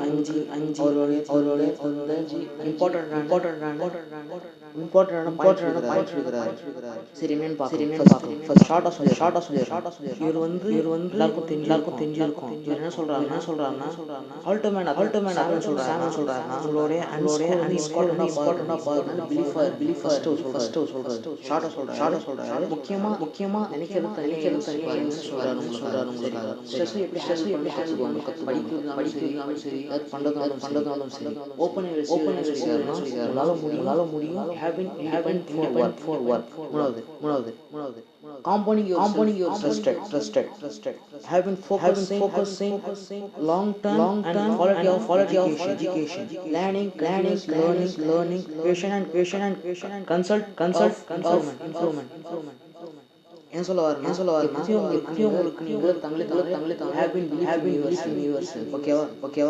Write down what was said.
அஞ்சு அவருடைய இம்பார்ட்டன்டான பாயிண்ட்ஸ் இருக்கிறார். சரி என்னன்னு பார்க்கலாம். ஃபர்ஸ்ட் ஷார்ட்டா சொல்லி இவர் வந்து எல்லாருக்கும் தெரிஞ்சிருக்கும். இவர் என்ன சொல்றாருன்னா அல்டிமேட் அப்படின்னு சொல்றாருன்னா உங்களுடைய இம்பார்ட்டன்டா பாருங்க. பிலீஃப் ஃபர்ஸ்ட் சொல்றாரு. ஷார்ட்டா சொல்றாரு. முக்கியமா நினைக்கிறது சொல்றாரு உங்களுக்கு. ஸ்ட்ரெஸ் எப்படி ஹேண்டில் படிக்கிறது சரி பண்றதாலும் சரி ஓப்பன் சொல்லிடுறாருன்னா உங்களால முடியும். having for work. மூணாவது compounding your trusted having focusing long term and quality of education, learning patient and consult improvement. என்ன சொல்ல வரேன்னா உங்களுக்கு நீங்க Tamil have been believe in yourself. ஓகேவா